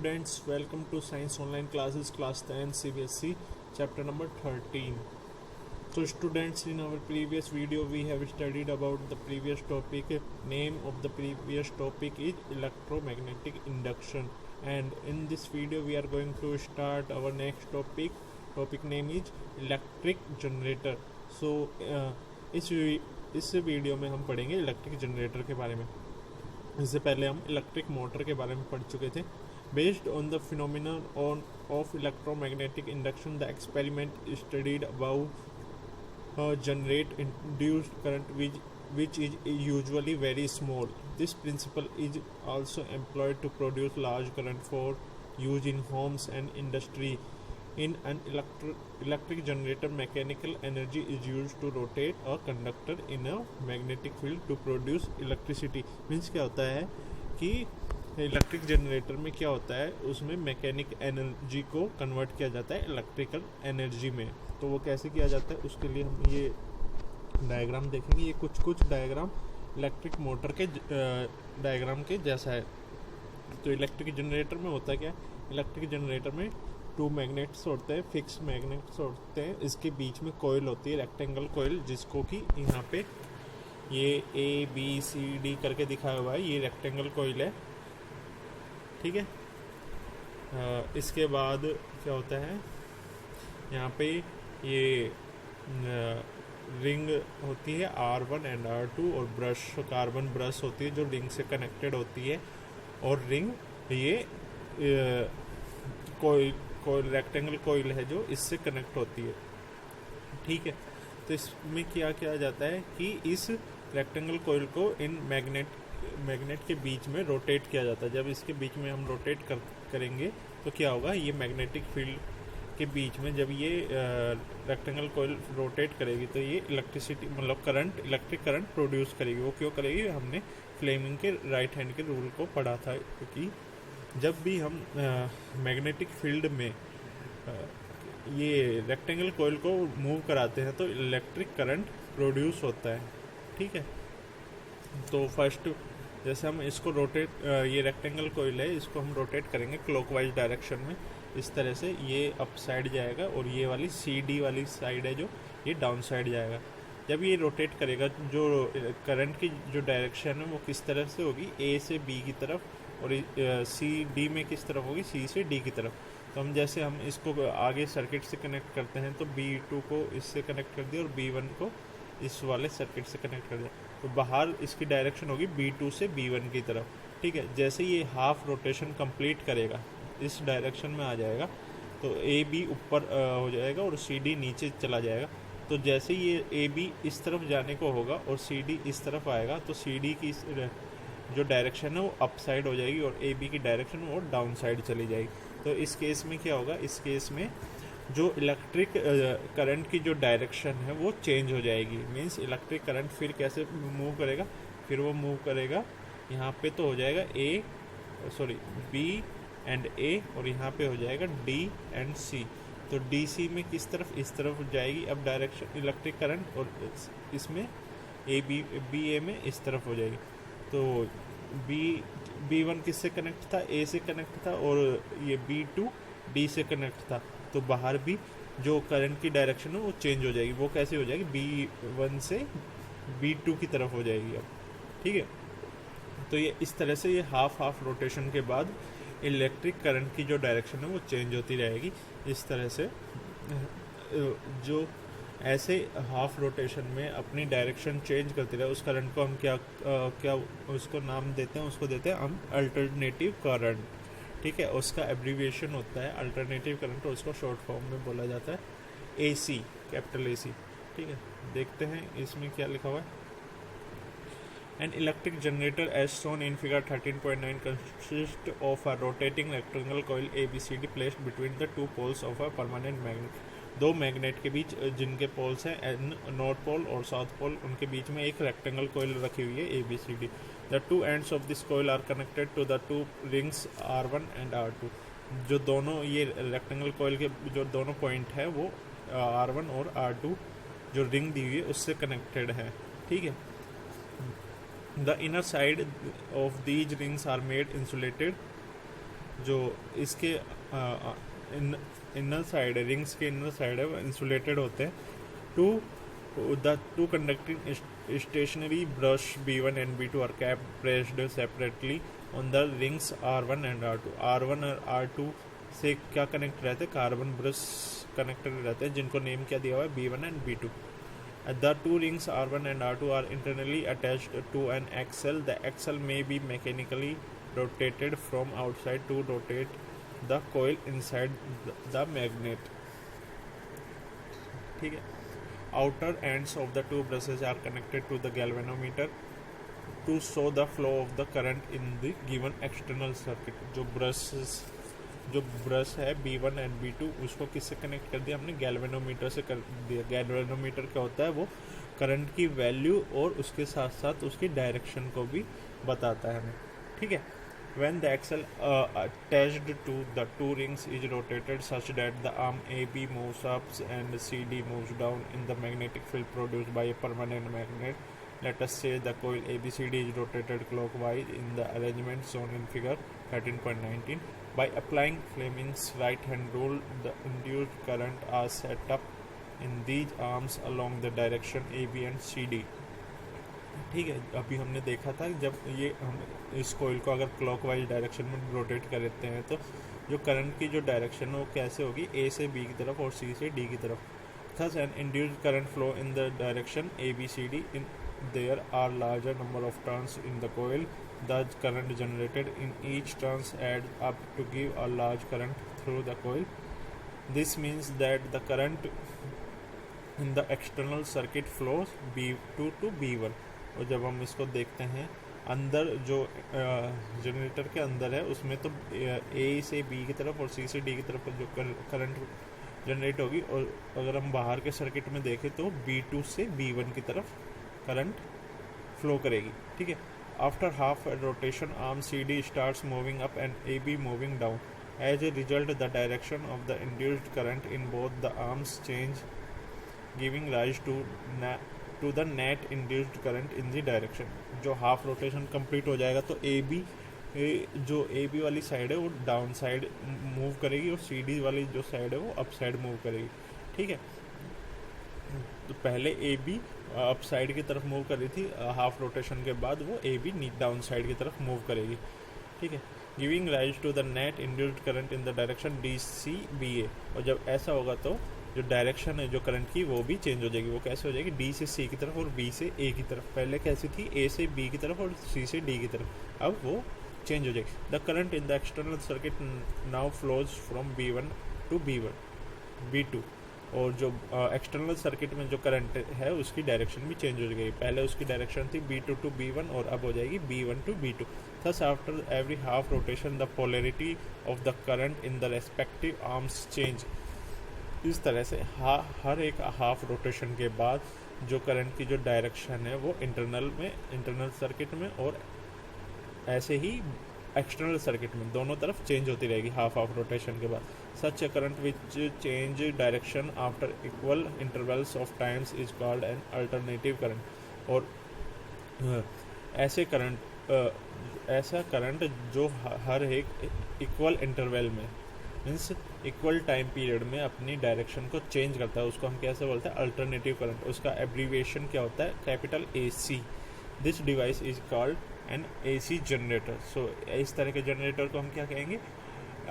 Students, welcome to Science Online Classes, Class 10 CBSE, Chapter number 13. So students, in our previous video we have studied about the previous topic. Name of the previous topic is electromagnetic induction, and in this video we are going to start our next topic. Topic name is electric generator. So इस video में हम पढ़ेंगे electric generator के बारे में. इससे पहले हम इलेक्ट्रिक मोटर के बारे में पढ़ चुके थे. Based on the phenomenon of electromagnetic induction, the experiment studied above generate induced current which is usually very small. This principle is also employed to produce large current for use in homes and industry. In an electric generator, mechanical energy is used to rotate a conductor in a magnetic field to produce electricity. Means क्या होता है कि electric generator में क्या होता है, उसमें mechanic energy को कन्वर्ट किया जाता है इलेक्ट्रिकल एनर्जी में. तो वो कैसे किया जाता है उसके लिए हम ये डायग्राम देखेंगे. ये कुछ डायग्राम इलेक्ट्रिक मोटर के डायग्राम के जैसा है. तो इलेक्ट्रिक जनरेटर में होता क्या है, इलेक्ट्रिक जनरेटर में टू मैग्नेट्स होते हैं, फिक्स मैग्नेट्स होते हैं. इसके बीच में कोयल होती है, रेक्टेंगल कोयल, जिसको कि यहाँ पे ये ABCD करके दिखाया हुआ है. ये रेक्टेंगल कोयल है, ठीक है. इसके बाद क्या होता है, यहाँ पे ये रिंग होती है R1 एंड R2, और ब्रश, कार्बन ब्रश होती है जो रिंग से कनेक्टेड होती है, और रिंग ये कोयल रेक्टेंगल कोयल है जो इससे कनेक्ट होती है, ठीक है. तो इसमें क्या किया जाता है कि इस रेक्टेंगल कोयल को इन मैग्नेट के बीच में रोटेट किया जाता है. जब इसके बीच में हम रोटेट करेंगे तो क्या होगा, ये मैग्नेटिक फील्ड के बीच में जब ये रेक्टेंगल कोयल रोटेट करेगी तो ये इलेक्ट्रिसिटी मतलब इलेक्ट्रिक करंट प्रोड्यूस करेगी. वो क्यों करेगी, हमने फ्लेमिंग के राइट हैंड के रूल को पढ़ा था, क्योंकि जब भी हम मैग्नेटिक फील्ड में ये रेक्टेंगल कोयल को मूव कराते हैं तो इलेक्ट्रिक करंट प्रोड्यूस होता है, ठीक है. तो फर्स्ट जैसे हम इसको ये रेक्टेंगल कोयल है, इसको हम रोटेट करेंगे क्लॉकवाइज डायरेक्शन में. इस तरह से ये अप साइड जाएगा, और ये वाली CD वाली साइड है जो ये डाउन साइड जाएगा. जब ये रोटेट करेगा, जो करंट की जो डायरेक्शन है वो किस तरफ से होगी, A से B की तरफ, और CD में किस तरफ होगी, C से D की तरफ. तो हम जैसे हम इसको आगे सर्किट से कनेक्ट करते हैं तो B2 को इससे कनेक्ट कर दिया और B1 को इस वाले सर्किट से कनेक्ट कर दिया, तो बाहर इसकी डायरेक्शन होगी B2 से B1 की तरफ, ठीक है. जैसे ये हाफ रोटेशन कंप्लीट करेगा, इस डायरेक्शन में आ जाएगा, तो AB ऊपर हो जाएगा और CD नीचे चला जाएगा. तो जैसे ये AB इस तरफ जाने को होगा और CD इस तरफ आएगा, तो CD की जो डायरेक्शन है वो अप साइड हो जाएगी और AB की डायरेक्शन वो डाउन साइड चली जाएगी. तो इस केस में क्या होगा, इस केस में जो इलेक्ट्रिक करंट की जो डायरेक्शन है वो चेंज हो जाएगी. मींस इलेक्ट्रिक करंट फिर कैसे मूव करेगा, फिर वो मूव करेगा यहाँ पे तो हो जाएगा B एंड A, और यहाँ पे हो जाएगा D एंड C. तो DC में किस तरफ, इस तरफ जाएगी अब डायरेक्शन इलेक्ट्रिक करंट, और इसमें BA में इस तरफ हो जाएगी. तो B1 किससे कनेक्ट था, A से कनेक्ट था, और ये B2 D से कनेक्ट था. तो बाहर भी जो करंट की डायरेक्शन है वो चेंज हो जाएगी. वो कैसे हो जाएगी, B1 से B2 की तरफ हो जाएगी अब, ठीक है. तो ये इस तरह से ये हाफ रोटेशन के बाद इलेक्ट्रिक करंट की जो डायरेक्शन है वो चेंज होती रहेगी. इस तरह से जो ऐसे हाफ रोटेशन में अपनी डायरेक्शन चेंज करती रहे, उस करंट को हम क्या उसको नाम देते हैं, उसको देते हैं हम अल्टरनेटिव करंट, ठीक है. उसका एब्रीविएशन होता है अल्टरनेटिव करंट, और उसको शॉर्ट फॉर्म में बोला जाता है AC, कैपिटल AC, ठीक है. देखते हैं इसमें क्या लिखा हुआ है. An electric generator as shown in figure 13.9 consists of a rotating rectangle coil ABCD placed between the two poles of a permanent magnet. दो मैग्नेट के बीच जिनके पोल्स हैं नॉर्थ पोल और साउथ पोल, उनके बीच में एक रेक्टेंगल कोयल रखी हुई है ABCD. The two ends of this coil are connected to the two rings R1 and R2. जो दोनों ये रेक्टेंगल कोयल के जो दोनों पॉइंट है वो R1 और R2 जो रिंग दी हुई है उससे कनेक्टेड है, ठीक है. The inner side of these rings are made insulated जो इसके इनर साइड है, रिंग्स के इनर साइड है, वो इंसुलेटेड होते हैं to the two conducting stationary brush B1 and B2 are kept pressed separately on the rings R1 and R2. R1 और R2 से क्या कनेक्ट रहते हैं, कार्बन ब्रश कनेक्टेड रहते हैं, जिनको नेम क्या दिया हुआ है B1 and B2. The two rings R1 and R2 are internally attached to an axle. The axle may be mechanically rotated from outside to rotate the coil inside the magnet. ठीक है. Outer ends of the two brushes are connected to the galvanometer to show the flow of the current in the given external circuit. जो brush है B1 and B2 उसको किससे connect कर दिया हमने, galvanometer से कर दिया. गैल्वेनोमीटर क्या होता है, वो करंट की वैल्यू और उसके साथ साथ उसकी डायरेक्शन को भी बताता है हमें. ठीक है. When the axle attached to the two rings is rotated such that the arm AB moves up and CD moves down in the magnetic field produced by a permanent magnet, let us say the coil ABCD is rotated clockwise in the arrangement shown in figure 13.19. By applying Fleming's right-hand rule, the induced current are set up in these arms along the direction AB and CD. ठीक है. अभी हमने देखा था जब ये हम इस कोयल को अगर क्लॉकवाइज डायरेक्शन में रोटेट करते हैं तो जो करंट की जो डायरेक्शन है वो कैसे होगी, ए से बी की तरफ और सी से डी की तरफ. Thus an induced current flow in the direction ABCD. In there are larger number of turns in the coil. The current generated in each turns adds up to give a large current through the coil. This means that the current in the external circuit flows B2 to B1. और जब हम इसको देखते हैं अंदर जो generator के अंदर है उसमें तो ए से बी की तरफ और सी से डी की तरफ जो करंट जनरेट होगी, और अगर हम बाहर के सर्किट में देखें तो B2 से B1 की तरफ करंट फ्लो करेगी. ठीक है. After half rotation arm CD starts moving up and AB moving down. As a result the direction of the induced current in both the arms change giving rise to the net induced current in the direction. जो half rotation complete हो जाएगा तो जो A B वाली side है वो down side move करेगी और सी डी वाली जो साइड है वो अप साइड मूव करेगी. ठीक है. तो पहले ए बी अप साइड की तरफ मूव कर रही थी, हाफ रोटेशन के बाद वो ए बी डाउन साइड की तरफ मूव करेगी. ठीक है. Giving rise to the net induced current in the direction D C B A. और जब ऐसा होगा तो जो डायरेक्शन है जो करंट की वो भी चेंज हो जाएगी. वो कैसे हो जाएगी, डी से सी की तरफ और बी से ए की तरफ. पहले कैसी थी, ए से बी की तरफ और सी से डी की तरफ. अब वो चेंज हो जाएगी. The current in the external circuit now flows from B1 to B2. और जो एक्सटर्नल सर्किट में जो करंट है उसकी डायरेक्शन भी चेंज हो जाएगी. पहले उसकी डायरेक्शन थी B2 टू B1 और अब हो जाएगी B1 to B2. Thus after every half rotation the polarity of the current in the respective arms change. इस तरह से हर एक हाफ रोटेशन के बाद जो करंट की जो डायरेक्शन है वो इंटरनल सर्किट में और ऐसे ही एक्सटर्नल सर्किट में दोनों तरफ चेंज होती रहेगी हाफ रोटेशन के बाद. Such a current which change direction after equal intervals of times is called an alternative current. और ऐसा करंट जो हर एक इक्वल इंटरवल में मीन्स इक्वल टाइम पीरियड में अपनी डायरेक्शन को चेंज करता है उसको हम कैसे बोलते हैं, अल्टरनेटिव करंट. उसका एब्रीविएशन क्या होता है, capital AC. This device is called an AC generator. So इस तरह के जनरेटर को हम क्या कहेंगे,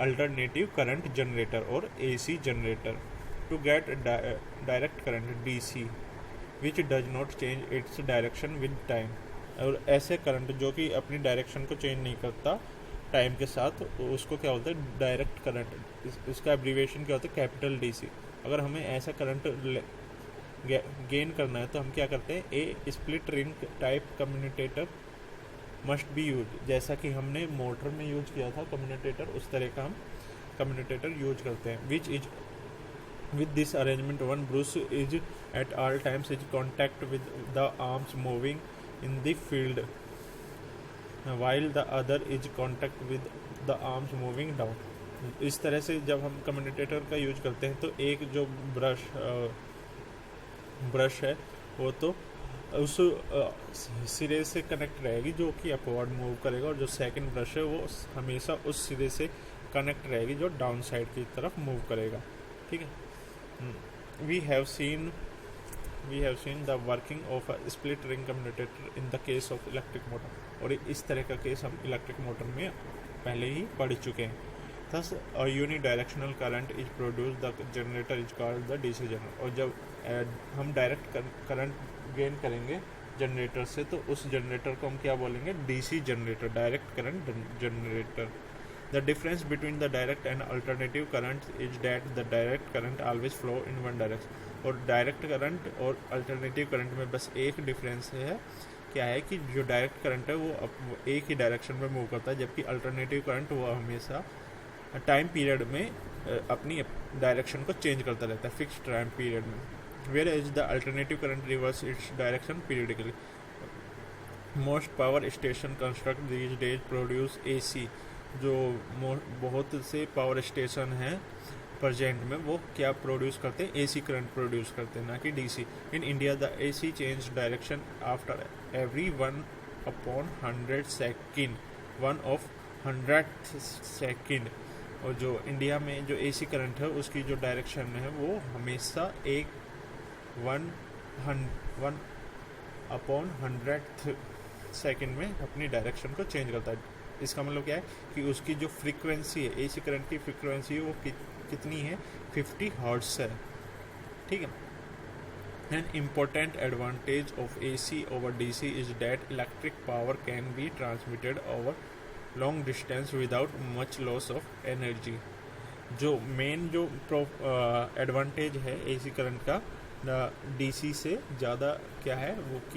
अल्टरनेटिव करंट जनरेटर और AC generator. To get direct current DC which does not change its direction with time. और ऐसे करंट जो कि अपनी डायरेक्शन को चेंज नहीं करता टाइम के साथ, उसको क्या बोलते हैं, डायरेक्ट करंट. इसका एब्रीविएशन क्या होता है, कैपिटल DC. अगर हमें ऐसा करंट गेन करना है तो हम क्या करते हैं, a split ring type commutator must be use. जैसा कि हमने मोटर में यूज किया था कम्यूटेटर, उस तरह का हम कम्यूटेटर यूज करते हैं. Which is with this arrangement one Bruce is at all times is contact with the arms moving in the field while the other is contact with the arms moving down. इस तरह से जब हम commutator का use करते हैं तो एक जो ब्रश है वो तो उस सिरे से कनेक्ट रहेगी जो कि अपवर्ड मूव करेगा, और जो सेकंड ब्रश है वो हमेशा उस सिरे से कनेक्ट रहेगी जो डाउन साइड की तरफ मूव करेगा। ठीक है। We have seen the working of a split ring commutator in the case of electric motor, और इस तरह का केस हम इलेक्ट्रिक मोटर में पहले ही पढ़ चुके हैं। Thus, a unidirectional current is produced. The generator is called the DC generator. और जब हम डायरेक्ट करंट गेन करेंगे जनरेटर से, तो उस जनरेटर को हम क्या बोलेंगे? DC generator, direct current generator. The difference between the direct and alternative current is that the direct current always flow in one direction. और डायरेक्ट करंट और अल्टरनेटिव करंट में बस एक डिफरेंस है, क्या है कि जो डायरेक्ट करंट है वो एक ही डायरेक्शन में मूव करता है, जबकि अल्टरनेटिव करंट वो हमेशा टाइम पीरियड में अपनी डायरेक्शन को चेंज करता रहता है फिक्स टाइम पीरियड में। Where is the alternative current reverse its direction periodically. Most power station construct these days produce AC. जो बहुत से पावर स्टेशन हैं प्रेजेंट में, वो क्या प्रोड्यूस करते हैं? एसी करंट प्रोड्यूस करते हैं, ना कि DC. In India the AC change direction after every 1/100 second, 1/100 second. और जो इंडिया में जो एसी करंट है उसकी जो डायरेक्शन है वो हमेशा 1/100 सेकेंड में अपनी डायरेक्शन को चेंज करता है। इसका मतलब क्या है कि उसकी जो फ्रीक्वेंसी है, एसी करंट की फ्रीक्वेंसी है, वो कितनी है? 50 हर्ट्ज है। ठीक है। An important advantage of AC over DC is that electric power can be transmitted over long distance without much loss of energy। जो मेन जो एडवांटेज है एसी करंट का डीसी से ज़्यादा क्या है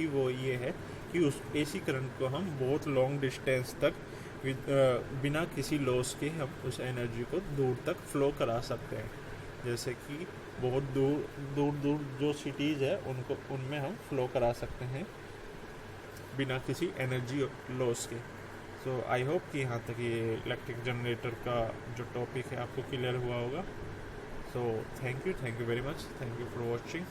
वो ये है कि उस एसी करंट को हम बहुत लॉन्ग डिस्टेंस तक बिना किसी लॉस के हम उस एनर्जी को दूर तक फ्लो करा सकते हैं। जैसे कि बहुत दूर जो सिटीज़ है उनमें हम फ्लो करा सकते हैं बिना किसी एनर्जी लॉस के। सो आई होप कि यहाँ तक ये इलेक्ट्रिक जनरेटर का जो टॉपिक है आपको क्लियर हुआ होगा। So thank you very much, thank you for watching.